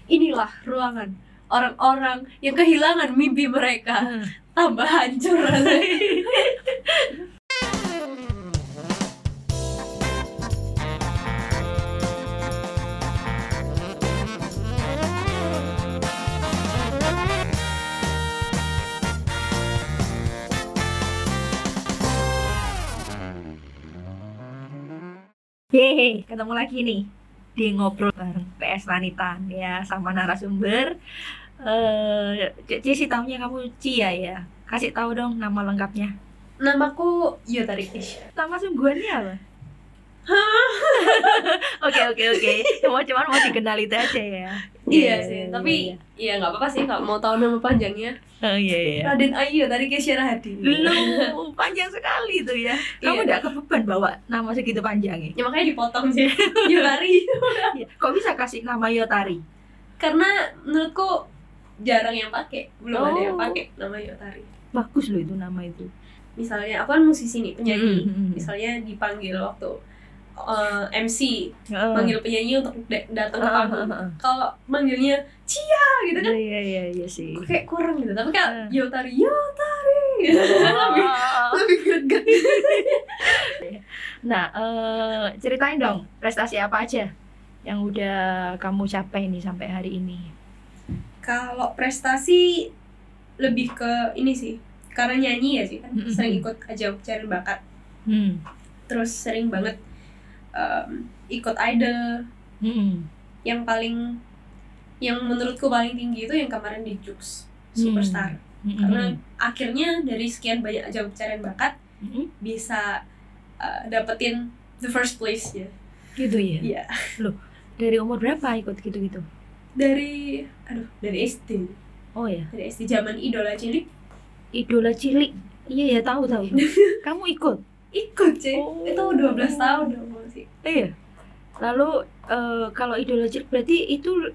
inilah ruangan orang-orang yang kehilangan mimpi mereka. Tambah hancur rasanya. Yeay, ketemu lagi nih di ngobrol bareng PS Wanita ya, sama narasumber. Ci taunya kamu Cia ya. Kasih tahu dong nama lengkapnya. Namaku Yotari Kish. Nama sungguhannya apa? Oke. Cuman mau dikenal itu aja ya. Iya sih, tapi ya nggak apa-apa sih kalau mau tahu nama panjangnya. Oh iya. Raden Ayu Yotari Kish Rahadi. Lu panjang sekali tuh ya. Kamu nggak kebeban bawa nama segitu panjangnya? Ya makanya dipotong sih. Yotari. Kok bisa kasih nama Yotari? Karena menurutku jarang yang pakai, belum ada yang pakai nama Yotari. Bagus loh itu nama itu. Misalnya aku kan musisi nih, penyanyi. Misalnya dipanggil waktu MC, panggil penyanyi untuk datang ke panggung. Kalau manggilnya Cia gitu kan? Iya sih. Kayak kurang gitu. Tapi kayak Yotari gitu. Lebih greget. Nah, ceritain dong prestasi apa aja yang udah kamu capai nih sampai hari ini. Kalau prestasi lebih ke ini sih, karena nyanyi ya sih kan, sering ikut ajang pencarian bakat. Terus sering banget ikut idol. Yang menurutku paling tinggi itu yang kemarin di Jux Superstar. Karena akhirnya dari sekian banyak ajang pencarian bakat bisa dapetin the first place ya. Gitu ya? Iya. Loh, dari umur berapa ikut gitu-gitu? Dari SD. Oh ya. Dari SD zaman Idola Cilik. Idola Cilik. Iya ya, tahu. Kamu ikut? Ikut sih. Itu 12 tahun dong masih. Iya. Lalu kalau Idola Cilik berarti itu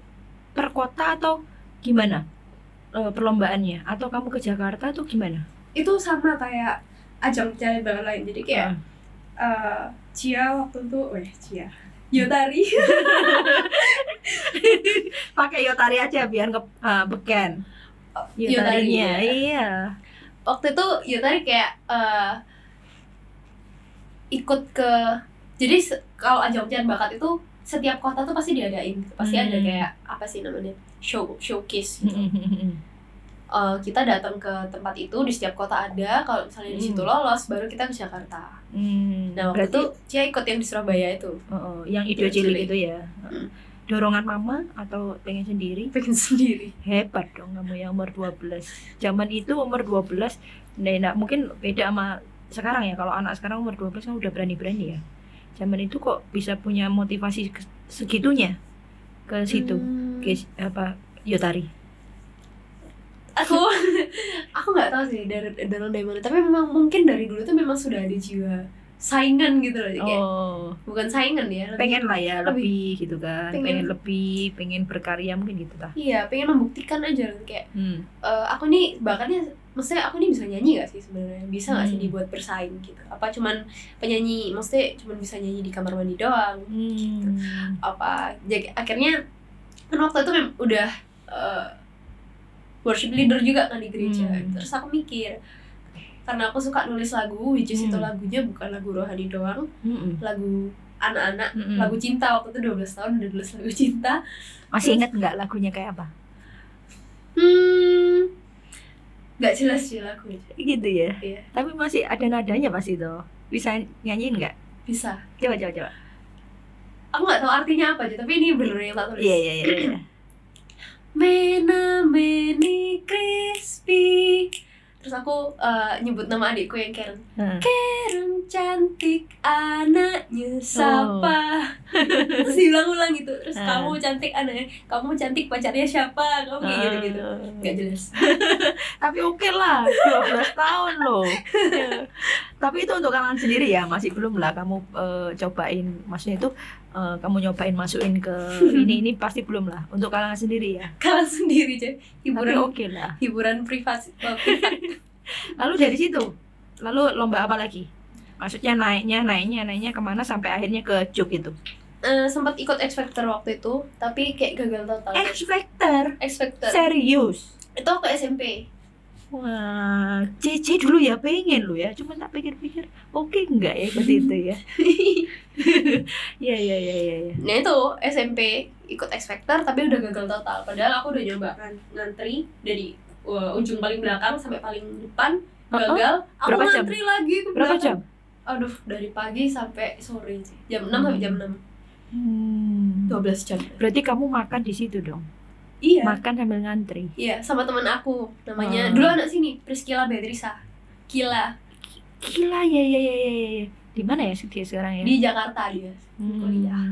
per kota atau gimana? Perlombaannya atau kamu ke Jakarta atau gimana? Itu sama kayak ajang pencarian bakat lain. Jadi kayak Cia waktu itu, Cia Yotari. Pakai Yotari aja biar beken. Yotarinya, iya. Waktu itu Yotari kayak ikut ke, jadi kalau ajang pencarian bakat itu setiap kota tuh pasti diadain, pasti ada kayak apa sih namanya, showcase gitu. Kita datang ke tempat itu, di setiap kota ada. Kalau misalnya di situ lolos, baru kita ke Jakarta. Nah waktu itu Cia ikut yang di Surabaya itu. Yang Idola Cilik itu ya. Dorongan mama atau pengen sendiri? Pengen sendiri. Hebat dong kamu yang umur 12. Zaman itu umur 12, nah mungkin beda sama sekarang ya. Kalau anak sekarang umur 12 kan udah berani-berani ya. Zaman itu kok bisa punya motivasi segitunya ke situ, Yotari? Aku nggak tahu sih dari mana, tapi memang mungkin dari dulu tuh memang sudah ada jiwa saingan gitu loh, kayak bukan saingan ya, pengen lah ya lebih gitu kan, pengen lebih, pengen berkarya mungkin gitu lah. Iya, pengen membuktikan aja kayak aku nih bakatnya, maksudnya aku nih bisa nyanyi nggak sih sebenarnya, bisa nggak sih dibuat bersaing gitu, apa cuman penyanyi, maksudnya cuman bisa nyanyi di kamar mandi doang gitu. Apa jadi akhirnya kan waktu itu udah worship leader juga kan di gereja. Terus aku mikir, karena aku suka nulis lagu, which is itu lagunya bukan lagu rohani doang, lagu anak-anak, lagu cinta. Waktu itu 12 tahun udah nulis lagu cinta. Masih ingat nggak lagunya kayak apa? Nggak jelas sih lagunya. Gitu ya? Iya. Tapi masih ada nadanya pasti tuh. Bisa nyanyiin nggak? Bisa. Coba. Aku nggak tahu artinya apa aja, tapi ini bener yang tak tulis. Iya. Mena meni crispy. Terus aku nyebut nama adikku yang Karen. Karen cantik, anaknya siapa? Terus diulang-ulang gitu. Terus kamu cantik, anaknya, kamu cantik, pacarnya siapa? Kamu kayak gitu-gitu. Gak jelas. Tapi oke lah, 12 tahun loh. Tapi itu untuk kalian sendiri ya, masih belum lah kamu cobain, maksudnya itu kamu nyobain masukin ke ini pasti belum lah, untuk kalian sendiri ya. Kalian sendiri aja, hiburan. Tapi oke lah, hiburan privat. Lalu dari situ, lalu lomba apa lagi? Maksudnya naiknya kemana sampai akhirnya ke Jux itu? sempat ikut X Factor waktu itu, tapi kayak gagal total. X Factor? X Factor. Serius? Itu waktu SMP. Wah, Cici dulu ya pengen lu ya, cuma tak pikir-pikir, oke enggak ya ke situ ya. Ya. Nah itu SMP ikut X Factor tapi udah gagal total. Padahal aku udah nyoba kan ngantri dari ujung paling belakang sampai paling depan, gagal. Aku Berapa ngantri lagi ke Berapa belakang. jam? Aduh, dari pagi sampai sore sih. Jam 6 sampai jam 6. 12 jam. Berarti kamu makan di situ dong? Iya. Makan sambil ngantri? Iya, sama teman aku. Namanya dulu anak sini, Priscilla Beatriza. Kila. Ya. Di mana ya dia sekarang ya? Di Jakarta dia. Kuliah.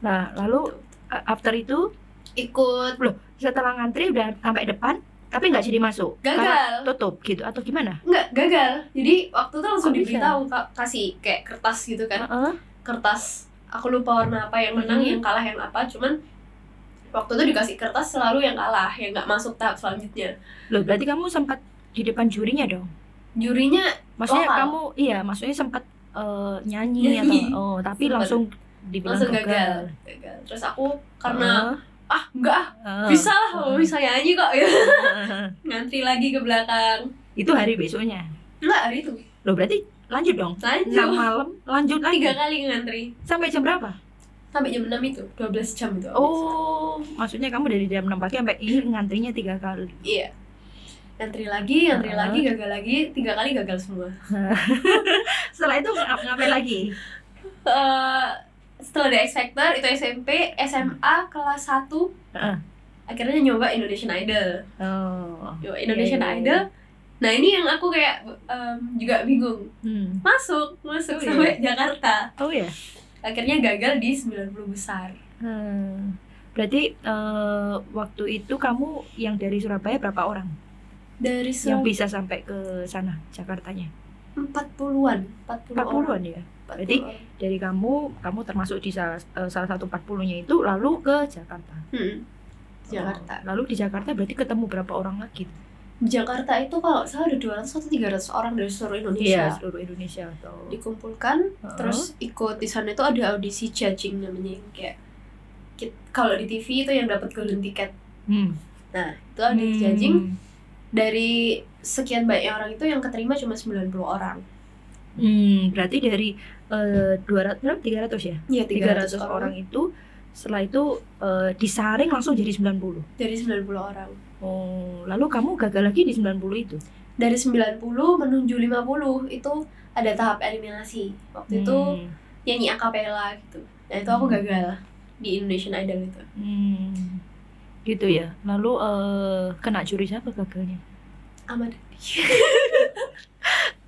Nah, lalu after itu ikut. Loh, setelah ngantri udah sampai depan tapi nggak jadi masuk? Gagal. Karena tutup gitu atau gimana? Enggak, gagal. Jadi waktu itu langsung Kok bisa? diberitahu, kasih kayak kertas gitu kan. Kertas, aku lupa warna apa yang menang, yang kalah yang apa. Cuman waktu itu dikasih kertas selalu yang kalah, yang nggak masuk tahap selanjutnya. Loh, berarti kamu sempat di depan jurinya dong? Jurinya Maksudnya lokal. kamu, iya, maksudnya sempat nyanyi atau tapi Sempet. langsung dibilang Langsung gagal. Terus aku karena enggak bisa lah, bisa nyanyi kok ya. Ngantri lagi ke belakang. Itu hari besoknya? Enggak, hari itu. Loh, berarti lanjut dong? Lanjut. 6 malam lanjut lagi? 3 kali ngantri. Sampai jam berapa? Sampai jam 6 itu, 12 jam itu. Oh, maksudnya kamu dari jam 6 pagi sampai ini ngantrinya 3 kali? Iya. Ngantri lagi, gagal lagi, 3 kali gagal semua. Setelah itu ngapain lagi? Setelah di X Factor, itu SMP, SMA kelas 1 akhirnya nyoba Indonesian Idol. Nyoba Indonesian Idol. Nah ini yang aku kayak juga bingung. Masuk sampai Jakarta. Oh ya? Akhirnya gagal di 90 besar. Berarti waktu itu kamu yang dari Surabaya berapa orang? Dari yang bisa sampai ke sana, Jakartanya? 40-an ya? Berarti dari kamu termasuk di salah satu 40-nya itu lalu ke Jakarta. Jakarta. Lalu di Jakarta berarti ketemu berapa orang lagi? Di Jakarta itu kalau salah ada 200 atau 300 orang dari seluruh Indonesia. Iya, seluruh Indonesia atau dikumpulkan, terus ikut di sana itu ada audisi judging namanya, kayak kalau di TV itu yang dapat golden ticket. Nah, itu audisi judging dari sekian banyak orang itu yang keterima cuma 90 orang. Berarti dari 300 ya? Iya, 300 orang itu setelah itu disaring langsung jadi 90. Dari 90 orang. Oh, lalu kamu gagal lagi di 90 itu? Dari 90 menuju 50 itu ada tahap eliminasi. Waktu itu nyanyi akapela gitu. Nah, itu aku gagal di Indonesian Idol itu. Gitu ya. Lalu kena juri siapa gagalnya? Ahmad.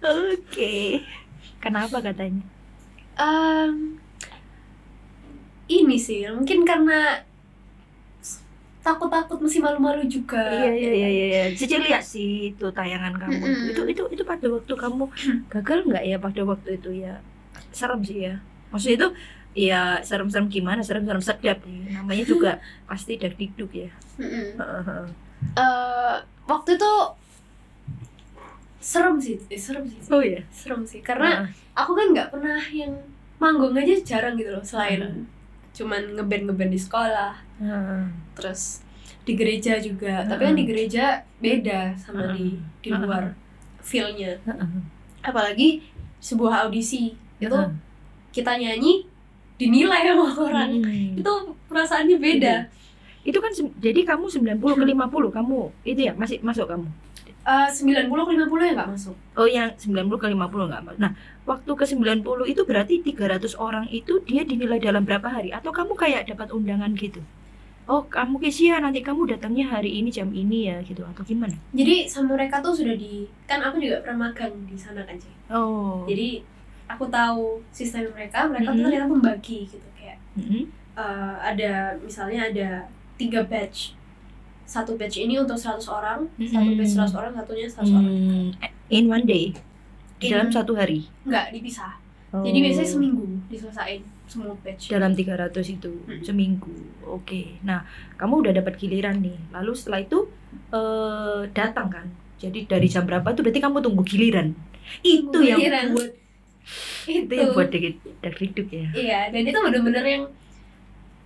Oke. Kenapa katanya? Ini sih mungkin karena takut masih malu-malu juga. Iya. Cici lihat sih itu tayangan kamu. Itu pada waktu kamu gagal nggak ya pada waktu itu ya? Serem sih ya. Maksudnya itu ya serem-serem gimana? Serem-serem sedap nih. Namanya juga pasti dagdikduk ya. Waktu itu serem sih. Oh ya. Serem sih karena aku kan nggak pernah yang manggung aja, jarang gitu loh, selain cuman ngeband di sekolah. Terus di gereja juga, tapi kan di gereja beda sama di luar feel-nya. Apalagi sebuah audisi itu kita nyanyi dinilai sama orang. Itu perasaannya beda. Itu kan jadi kamu 90 ke 50 kamu itu ya masih masuk kamu? 90 ke 50 ya nggak masuk. Oh, yang 90 ke 50 nggak masuk. Nah, waktu ke 90 itu berarti 300 orang itu dia dinilai dalam berapa hari? Atau kamu kayak dapat undangan gitu? Oh, kamu Kesia nanti kamu datangnya hari ini jam ini ya gitu, atau gimana? Jadi sama mereka tuh sudah kan aku juga pernah magang di sana kan, Cik. Oh. Jadi aku tahu sistem mereka tuh ternyata membagi gitu kayak ada misalnya ada 3 batch. Satu batch ini untuk 100 orang, satu batch 100 orang, satunya 100 orang. In one day? Dalam satu hari? Enggak, dipisah. Jadi biasanya seminggu diselesain semua batch. Dalam 300 itu seminggu. Oke. Nah, kamu udah dapat giliran nih. Lalu setelah itu datang kan. Jadi dari jam berapa tuh berarti kamu tunggu giliran. Itu yang buat Itu yang buat deg-deg ya. Iya, dan itu bener-bener yang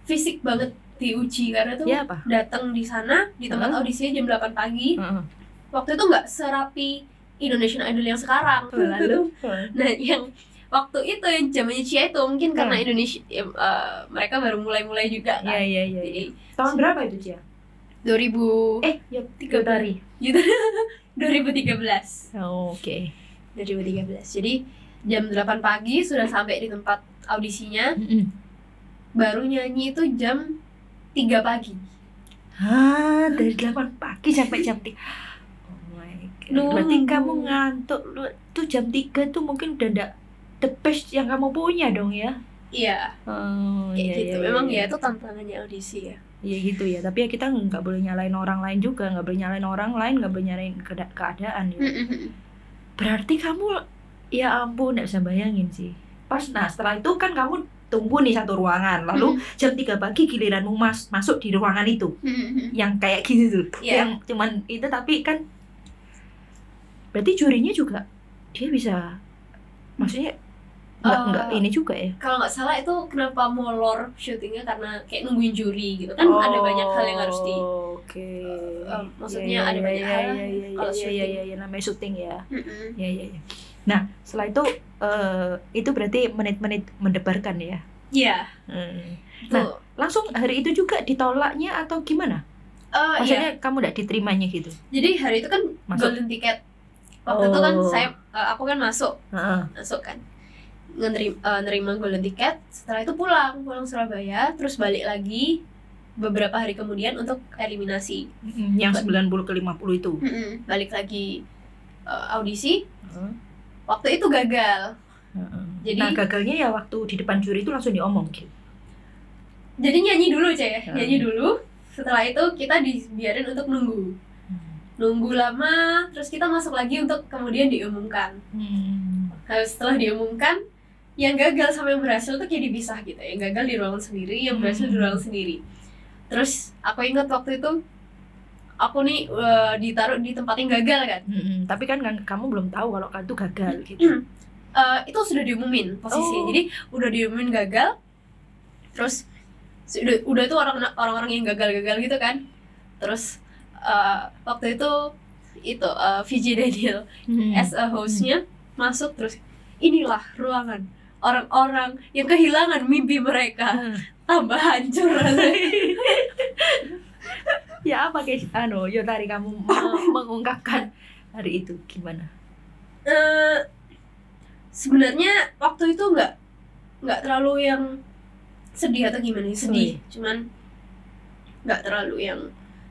fisik banget diuji karena tuh Ya, apa? datang di sana di tempat audisinya jam 8 pagi. Waktu itu nggak serapi Indonesian Idol yang sekarang. Lalu Nah, yang waktu itu yang zamannya Cia itu mungkin karena Indonesia mereka baru mulai juga kan. Iya. Jadi Tahun berapa itu, Cia? 2000 ya 3 hari. gitu. 2013. Oh, oke. 2013. Jadi jam 8 pagi sudah sampai di tempat audisinya. Baru nyanyi itu jam 3 pagi. Dari 8 pagi sampai jam 3. Oh my god. Berarti kamu ngantuk tuh jam 3 tuh mungkin udah ndak the best yang kamu punya dong ya? Iya. Kayak gitu. Memang ya itu tantangannya audisi ya. Iya gitu ya. Tapi ya kita nggak boleh nyalain orang lain juga, nggak boleh nyalain orang lain, nggak boleh nyalain keadaan ya. Berarti kamu, ya ampun, nggak bisa bayangin sih. Nah setelah itu kan kamu tunggu nih satu ruangan, lalu jam 3 pagi giliranmu masuk di ruangan itu, yang kayak gitu tuh, yang cuman itu. Tapi kan berarti jurinya juga dia bisa, maksudnya nggak ini juga ya. Kalau nggak salah itu kenapa molor syutingnya karena kayak nungguin juri gitu kan. Ada banyak hal yang harus di maksudnya ada banyak hal kalau syuting. Iya, namanya syuting ya. Iya. Nah setelah itu berarti menit-menit mendebarkan ya. Iya. Nah langsung hari itu juga ditolaknya atau gimana? Maksudnya kamu nggak diterimanya gitu? Jadi hari itu kan golden ticket. Waktu itu kan aku kan masuk kan, nerima golden ticket. Setelah itu pulang Surabaya, terus balik lagi beberapa hari kemudian untuk eliminasi yang 90 ke 50 itu. Balik lagi audisi. Waktu itu gagal. Jadi, nah gagalnya ya waktu di depan juri itu langsung diomong gitu. Jadi nyanyi dulu nyanyi dulu. Setelah itu kita dibiarin untuk nunggu lama, terus kita masuk lagi untuk kemudian diumumkan. Nah, setelah diumumkan, yang gagal sama yang berhasil tuh kayak dipisah gitu. Yang gagal di ruangan sendiri, yang berhasil di ruangan sendiri. Terus aku ingat waktu itu aku nih ditaruh di tempat yang gagal kan. Tapi kan kamu belum tahu kalau kamu tuh gagal gitu. Itu sudah diumumin posisinya. Jadi udah diumumin gagal. Terus udah tuh orang-orang yang gagal gitu kan. Terus waktu itu VJ Daniel as a hostnya masuk, terus inilah ruangan orang-orang yang kehilangan mimpi mereka, tambah hancur rasanya. Ya apa guys, Yotari kamu mengungkapkan hari itu gimana? Sebenarnya waktu itu nggak terlalu yang sedih atau gimana, sedih, cuman nggak terlalu yang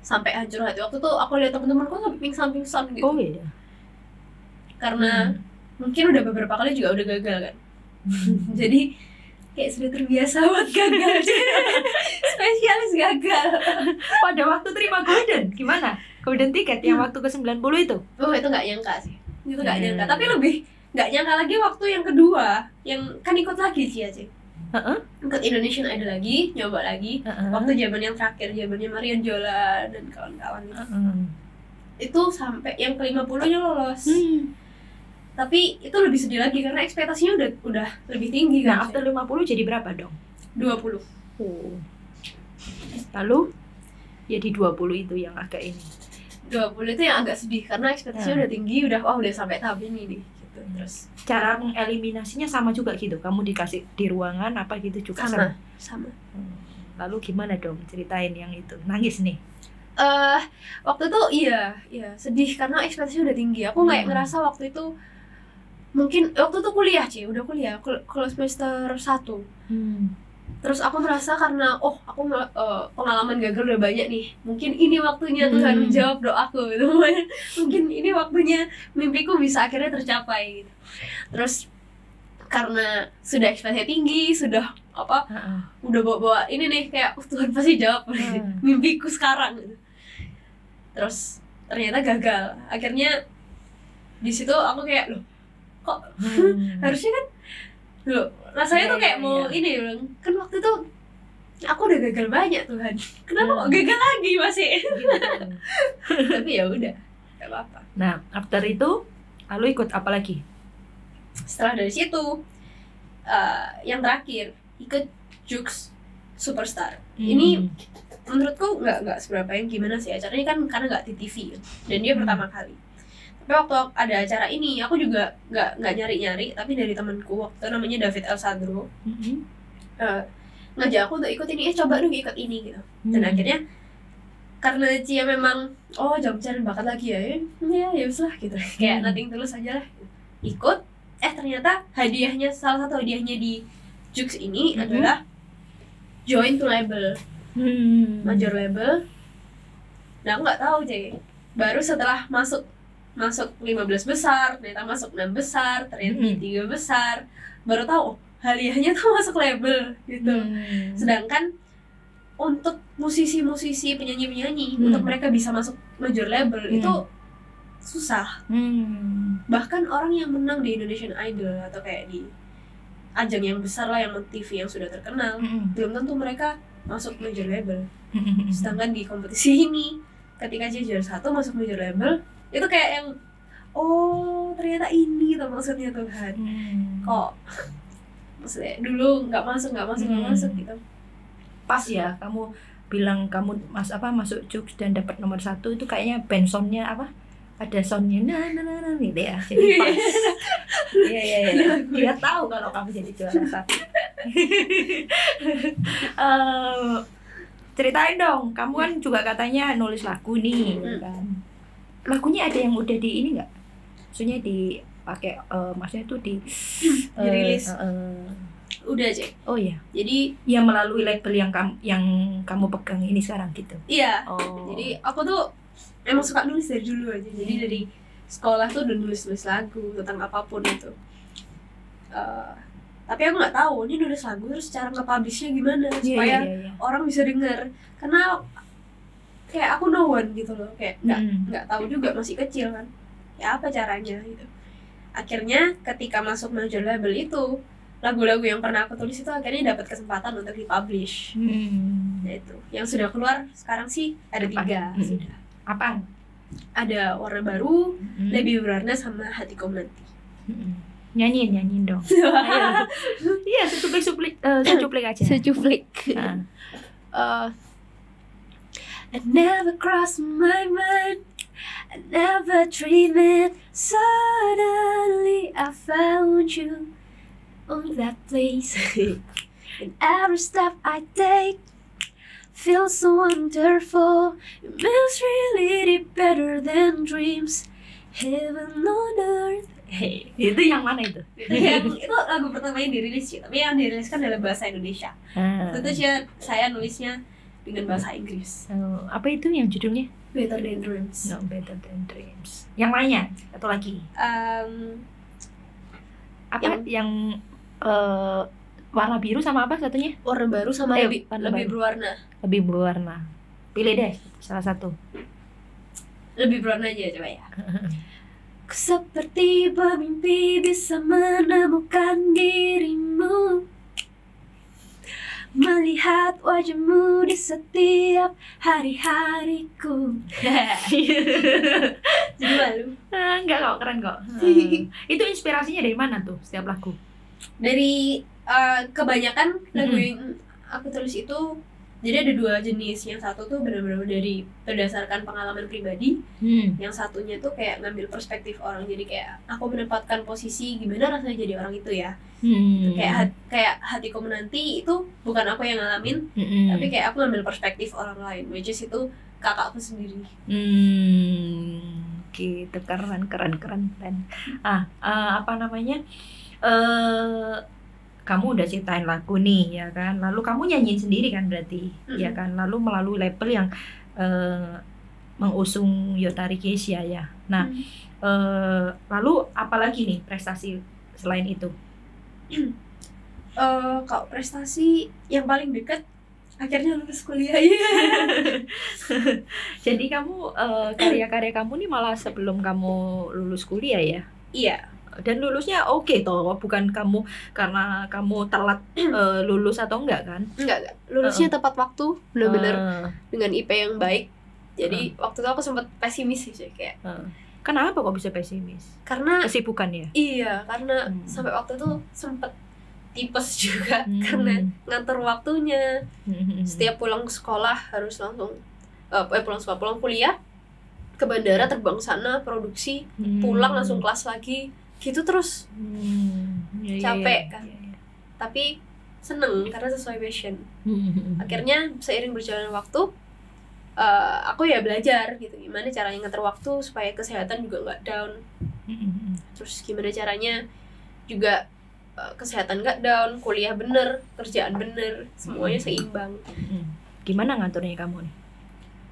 sampai hancur hati. Waktu tuh aku lihat teman-temanku sampai pingsan gitu. Oh iya. Karena mungkin udah beberapa kali juga udah gagal kan. Jadi kayak sudah terbiasa buat gagal. Spesialis gagal. Pada waktu terima golden gimana? Golden ticket yang waktu ke 90 itu? Oh itu nggak nyangka sih. Itu nggak nyangka. Tapi lebih nggak nyangka lagi waktu yang kedua, yang kan ikut lagi sih. Ikut Indonesian Idol lagi, nyoba lagi. Waktu zaman yang terakhir, zamannya Marion Jola dan kawan-kawan itu. Itu sampai yang ke-50-nya lolos. Tapi itu lebih sedih lagi karena ekspektasinya udah lebih tinggi kan. Nah, after 50 jadi berapa dong? 20. Lalu ya di 20 itu yang agak ini. 20 itu yang agak sedih karena ekspektasinya udah tinggi, udah sampai tahap ini nih gitu. Terus cara mengeliminasinya sama juga gitu. Kamu dikasih di ruangan apa gitu juga sama. Lalu gimana dong, ceritain yang itu. Nangis nih. Waktu itu iya sedih karena ekspektasinya udah tinggi. Aku kayak ngerasa waktu itu mungkin waktu itu udah kuliah kalau semester 1. Terus aku merasa karena aku pengalaman gagal udah banyak nih, mungkin ini waktunya Tuhan menjawab doaku gitu. Mungkin ini waktunya mimpiku bisa akhirnya tercapai gitu. Terus karena sudah ekspektasi tinggi, sudah udah bawa ini nih kayak Tuhan pasti jawab mimpiku sekarang gitu. Terus ternyata gagal. Akhirnya di situ aku kayak loh, kok harusnya kan loh, rasanya tuh kayak mau ini bilang kan waktu itu aku udah gagal banyak Tuhan, kenapa kok gagal lagi masih tapi ya udah nggak apa-apa. Nah after itu lalu ikut apa lagi? Setelah dari situ yang terakhir ikut Jux Superstar. Ini menurutku nggak seberapa yang gimana sih acaranya, kan karena nggak di TV kan, dan dia pertama kali. Tapi waktu ada acara ini aku juga nggak nyari, tapi dari temanku waktu namanya David El Sadro ngajak aku untuk ikut ini, coba dong ikut ini gitu. Dan akhirnya karena Cia memang jam pencarian bakat lagi ya usah gitu, kayak nothing tulus aja lah ikut. Ternyata salah satu hadiahnya di Jux ini adalah join to label, major label. Nah aku nggak tahu baru setelah masuk 15 besar, ternyata masuk 6 besar, ternyata 3 besar, baru tahu hadiahnya tuh masuk label gitu. Sedangkan untuk musisi-musisi, penyanyi-penyanyi, untuk mereka bisa masuk major label itu susah. Bahkan orang yang menang di Indonesian Idol atau kayak di ajang yang besar lah, yang TV yang sudah terkenal, belum tentu mereka masuk major label. Sedangkan di kompetisi ini, ketika dia juara 1 masuk major label, itu kayak yang ternyata ini tuh maksudnya Tuhan. Kok maksudnya dulu nggak masuk gitu. Pas ya kamu bilang kamu masuk Jux dan dapat nomor 1 itu kayaknya band soundnya ada soundnya nah gitu ya, jadi pas. Iya. Dia tahu kalau kamu jadi juara 1. Ceritain dong, kamu kan juga katanya nulis lagu nih, kan? Lagunya ada yang udah di ini nggak? Maksudnya dipakai, maksudnya tuh dirilis. Udah aja. Oh iya. Jadi ya melalui label yang kamu pegang ini sekarang gitu. Iya. Jadi aku tuh emang suka nulis dari dulu aja. Jadi dari sekolah tuh udah nulis lagu tentang apapun itu. Tapi aku nggak tahu ini nulis lagu terus cara nge-publishnya gimana supaya orang bisa denger. Karena kayak aku no one gitu loh, kayak nggak tahu juga, masih kecil kan. Ya apa caranya gitu. Akhirnya ketika masuk major label itu, lagu-lagu yang pernah aku tulis itu akhirnya dapat kesempatan untuk dipublish. Nah itu, yang sudah keluar sekarang sih ada 3 sudah. Apa? Ada Warna Baru, Lebih Berwarna, sama Hatiku Menanti. Nyanyiin dong. Iya, secuplik aja. Secuplik. I never crossed my mind, I never dreamed it. Suddenly I found you on that place. And every step I take feels so wonderful. It makes reality better than dreams. Heaven on earth. Hey, itu yang mana itu? Itu lagu pertama yang dirilis sih, tapi yang diriliskan dalam bahasa Indonesia. Tentu saya nulisnya dengan bahasa Inggris. Apa itu yang judulnya? Better Than Dreams. No, Better Than Dreams. Yang lainnya? Atau lagi? Yang warna biru sama apa satunya? Warna Baru sama lebih berwarna. Lebih berwarna. Pilih deh salah satu. Lebih berwarna aja coba ya. Seperti bermimpi bisa menemukan dirimu, melihat wajahmu di setiap hari-hariku. Jadi malu. Enggak kok, keren kok. Itu inspirasinya dari mana tuh setiap lagu? Dari kebanyakan lagu yang aku tulis itu, jadi ada 2 jenis. Yang satu tuh benar-benar dari berdasarkan pengalaman pribadi. Yang satunya tuh kayak ngambil perspektif orang. Jadi kayak aku menempatkan posisi gimana rasanya jadi orang itu ya. Kayak Hatiku Menanti itu bukan aku yang ngalamin, tapi kayak aku ngambil perspektif orang lain, which is itu kakakku sendiri. Gitu, keren. Apa namanya? Kamu udah ciptain lagu nih ya kan, lalu kamu nyanyiin sendiri kan berarti, ya kan, lalu melalui label yang mengusung Yotari Keisha ya. Nah, lalu apalagi nih prestasi selain itu? Kalau prestasi yang paling dekat akhirnya lulus kuliah. Jadi kamu karya-karya kamu nih malah sebelum kamu lulus kuliah ya? Iya. Dan lulusnya oke toh, bukan kamu karena kamu telat lulus atau enggak kan? Enggak. Lulusnya tepat waktu, benar-benar dengan IP yang baik. Jadi waktu itu aku sempat pesimis sih kayak. Kenapa kok bisa pesimis? Karena kesibukan ya? Iya, karena sampai waktu itu sempat tipes juga karena ngatur waktunya. Setiap pulang sekolah harus langsung pulang kuliah ke bandara, terbang sana, produksi, pulang langsung kelas lagi gitu terus. Capek kan. Tapi seneng karena sesuai passion. Akhirnya seiring berjalan waktu aku ya belajar gitu gimana caranya ngatur waktu supaya kesehatan juga nggak down. Terus gimana caranya juga kesehatan nggak down, kuliah bener, kerjaan bener, semuanya seimbang. Gimana ngaturnya kamu nih?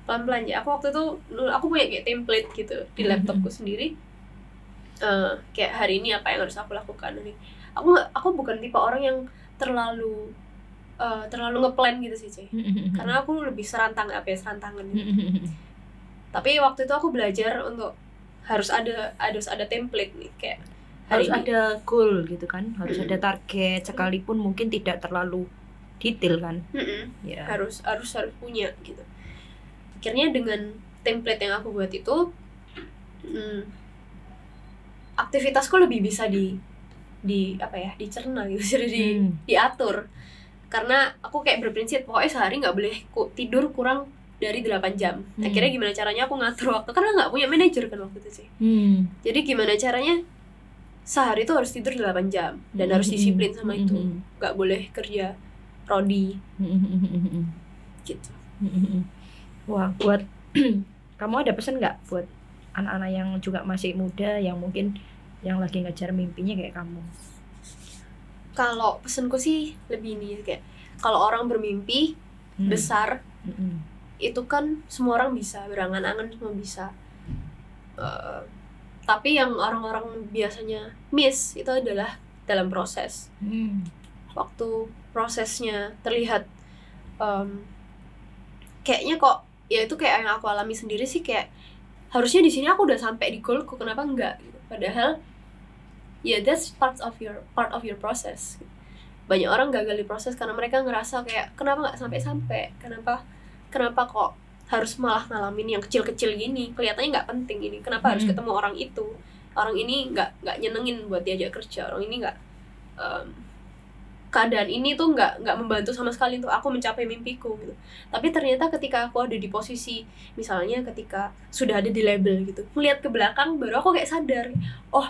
Pelan-pelan ya. Aku waktu itu aku punya kayak template gitu di laptopku sendiri. Kayak hari ini apa yang harus aku lakukan nih. Aku bukan tipe orang yang terlalu ngeplan gitu sih, Cih. Karena aku lebih serantangan gitu. Tapi waktu itu aku belajar untuk harus ada template nih, kayak harus ada goal gitu kan, harus ada target sekalipun mungkin tidak terlalu detail kan. Yeah. Harus punya gitu. Akhirnya dengan template yang aku buat itu aktivitasku lebih bisa dicerna gitu, diatur. Karena aku kayak berprinsip pokoknya sehari nggak boleh tidur kurang dari 8 jam. Akhirnya gimana caranya aku ngatur waktu, karena nggak punya manajer kan waktu itu sih. Jadi gimana caranya sehari itu harus tidur 8 jam dan harus disiplin sama itu. Nggak boleh kerja rodi gitu. Wah, buat kamu ada pesan nggak buat anak-anak yang juga masih muda yang mungkin yang lagi ngejar mimpinya kayak kamu? Kalau pesanku sih lebih ini kayak kalau orang bermimpi besar itu kan semua orang bisa, berangan-angan semua bisa. Tapi yang orang-orang biasanya miss itu adalah dalam proses. Waktu prosesnya terlihat kayaknya kok ya itu kayak yang aku alami sendiri sih, kayak harusnya di sini aku udah sampai di goalku, kenapa enggak gitu. Padahal ya that's part of your process. Banyak orang gagal di proses karena mereka ngerasa kayak kenapa nggak sampai-sampai, kenapa kok harus malah ngalamin yang kecil-kecil gini, kelihatannya nggak penting ini, kenapa harus ketemu orang itu, orang ini nggak nyenengin buat diajak kerja, orang ini nggak keadaan ini tuh nggak membantu sama sekali untuk aku mencapai mimpiku gitu. Tapi ternyata ketika aku ada di posisi, misalnya ketika sudah ada di label gitu, melihat ke belakang baru aku kayak sadar, oh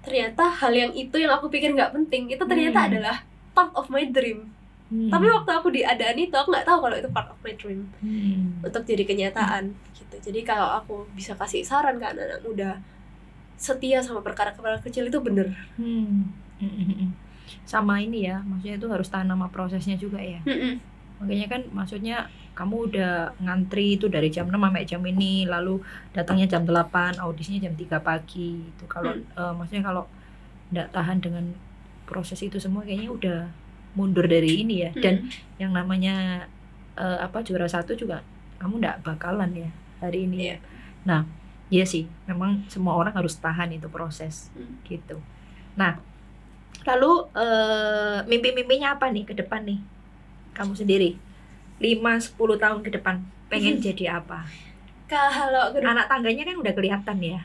ternyata hal yang aku pikir nggak penting itu ternyata adalah part of my dream. Tapi waktu aku di adaan itu aku nggak tahu kalau itu part of my dream untuk jadi kenyataan gitu. Jadi kalau aku bisa kasih saran ke anak-anak muda, setia sama perkara-perkara kecil itu bener. Sama ini ya, maksudnya itu harus tahan sama prosesnya juga ya. Makanya kan maksudnya kamu udah ngantri itu dari jam 6 sampai jam ini, lalu datangnya jam 8, audisinya jam 3 pagi itu. Kalau maksudnya kalau enggak tahan dengan proses itu semua kayaknya udah mundur dari ini ya. Dan yang namanya juara 1 juga kamu enggak bakalan ya hari ini ya. Nah, iya sih, memang semua orang harus tahan itu proses gitu. Nah, lalu mimpi-mimpinya apa nih ke depan nih? Kamu sendiri 5-10 tahun ke depan pengen jadi apa? Kalau anak tangganya kan udah kelihatan ya.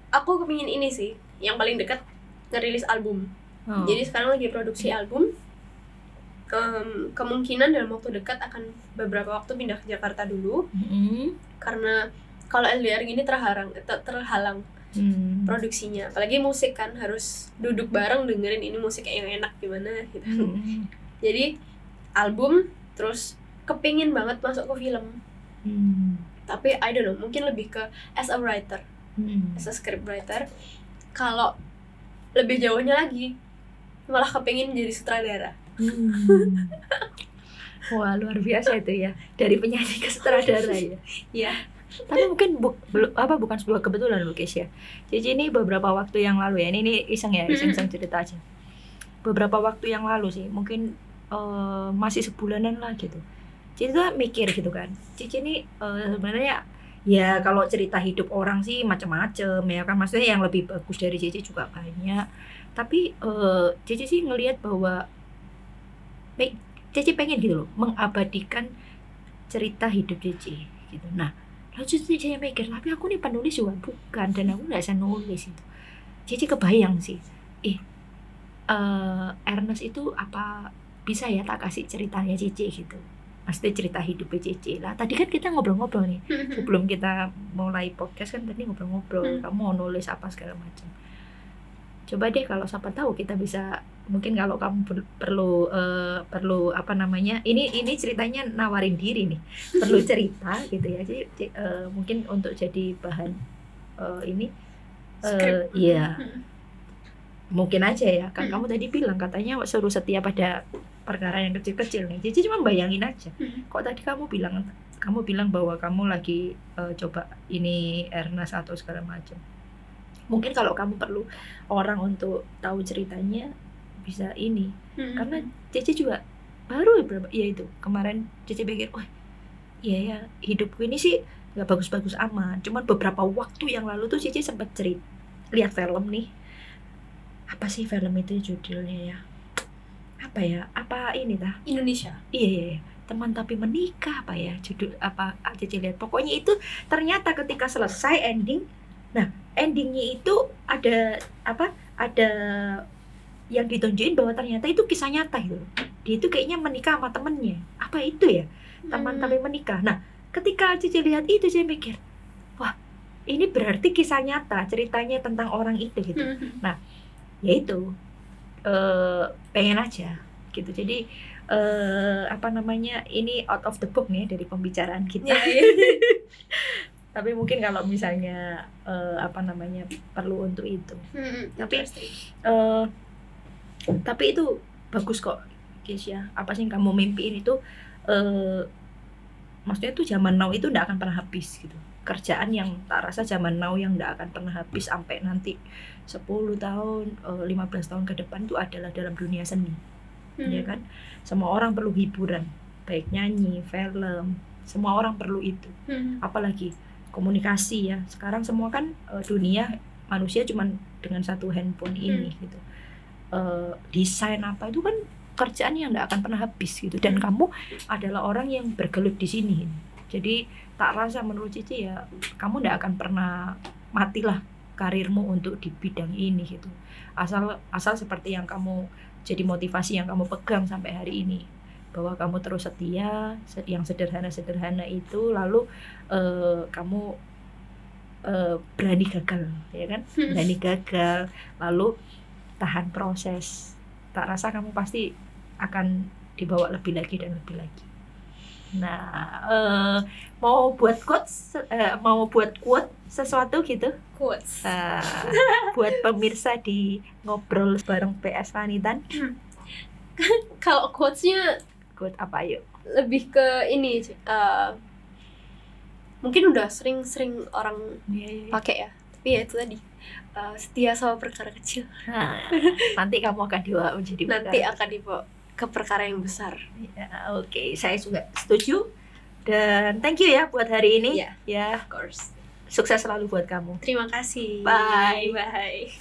Aku kepingin ini sih, yang paling dekat ngerilis album. Jadi sekarang lagi produksi album. Kemungkinan dalam waktu dekat akan beberapa waktu pindah ke Jakarta dulu. Karena kalau LDR gini terhalang produksinya, apalagi musik kan harus duduk bareng dengerin ini musik yang enak gimana gitu. Jadi album, terus kepingin banget masuk ke film. Tapi I don't know, mungkin lebih ke as a writer, as a script writer. Kalau lebih jauhnya lagi malah kepingin jadi sutradara. Wah, luar biasa itu ya, dari penyanyi ke sutradara ya. Iya. Tapi mungkin bukan sebuah kebetulan loh guys ya. Jadi ini beberapa waktu yang lalu ya, ini iseng cerita aja. Beberapa waktu yang lalu sih, mungkin masih sebulanan lah gitu. Cici tuh mikir gitu kan, Cici ini sebenarnya ya kalau cerita hidup orang sih macam-macam ya kan, maksudnya yang lebih bagus dari Cici juga banyak. Tapi Cici sih ngelihat bahwa Cici pengen gitu loh mengabadikan cerita hidup Cici gitu. Nah, lalu Cici mikir, tapi aku nih penulis juga bukan, dan aku nggak bisa nulis itu. Cici kebayang sih, Ernest itu apa bisa ya tak kasih ceritanya Cici gitu. Maksudnya cerita hidupnya Cici lah. Tadi kan kita ngobrol-ngobrol nih sebelum kita mulai podcast kan tadi ngobrol-ngobrol. Kamu mau nulis apa segala macam. Coba deh kalau siapa tahu kita bisa, mungkin kalau kamu perlu apa namanya, ini ceritanya nawarin diri nih, perlu cerita gitu ya. Jadi mungkin untuk jadi bahan ini iya mungkin aja ya kan. Kamu tadi bilang katanya suruh setia pada perkara yang kecil-kecil nih. Jadi cuma bayangin aja. Kok tadi kamu bilang bahwa kamu lagi coba ini Ernest atau segala macam. Mungkin kalau kamu perlu orang untuk tahu ceritanya bisa ini. Karena Cici juga baru ya itu kemarin Cici pikir, wah iya ya hidupku ini sih nggak bagus-bagus amat. Cuman beberapa waktu yang lalu tuh Cici sempat lihat film nih. Apa sih film itu judulnya ya? Apa ini tah? Indonesia. Iya. Teman tapi menikah apa ya judul apa Cici lihat. Pokoknya itu ternyata ketika selesai ending. Nah, endingnya itu ada yang ditunjukin bahwa ternyata itu kisah nyata gitu. Dia itu kayaknya menikah sama temennya. Apa itu ya? Teman tapi menikah. Nah, ketika Cici lihat itu saya mikir, wah, ini berarti kisah nyata, ceritanya tentang orang itu gitu. Nah, ya itu pengen aja gitu. Jadi apa namanya, ini out of the book nih dari pembicaraan kita. Tapi mungkin kalau misalnya apa namanya perlu untuk itu. Tapi itu bagus kok, Keisha. Apa sih yang kamu mimpiin itu maksudnya tuh zaman now itu nggak akan pernah habis gitu. Kerjaan yang tak rasa zaman now yang nggak akan pernah habis sampai nanti 10 tahun, 15 tahun ke depan itu adalah dalam dunia seni. Ya kan? Semua orang perlu hiburan, baik nyanyi, film, semua orang perlu itu. Apalagi komunikasi ya. Sekarang semua kan dunia manusia cuman dengan satu handphone ini gitu. Desain apa itu kan kerjaan yang nggak akan pernah habis gitu. Dan kamu adalah orang yang bergelut di sini. Jadi tak rasa menurut Cici ya kamu nggak akan pernah matilah karirmu untuk di bidang ini gitu. Asal seperti yang kamu jadi motivasi yang kamu pegang sampai hari ini, bahwa kamu terus setia, yang sederhana itu, lalu kamu berani gagal, ya kan? Berani gagal, lalu tahan proses. Tak rasa kamu pasti akan dibawa lebih lagi dan lebih lagi. Nah, mau buat quote sesuatu gitu? Quotes. Buat pemirsa di ngobrol bareng PS Vanitan. Kalau quotesnya Quote apa yuk? Lebih ke ini, mungkin udah sering orang pakai ya. Tapi ya itu tadi, setia sama perkara kecil. Nanti kamu akan dibawa menjadi akan dibawa ke perkara yang besar. Ya, oke. Saya juga setuju. Dan thank you ya buat hari ini. Ya, of course. Sukses selalu buat kamu. Terima kasih. Bye. Bye.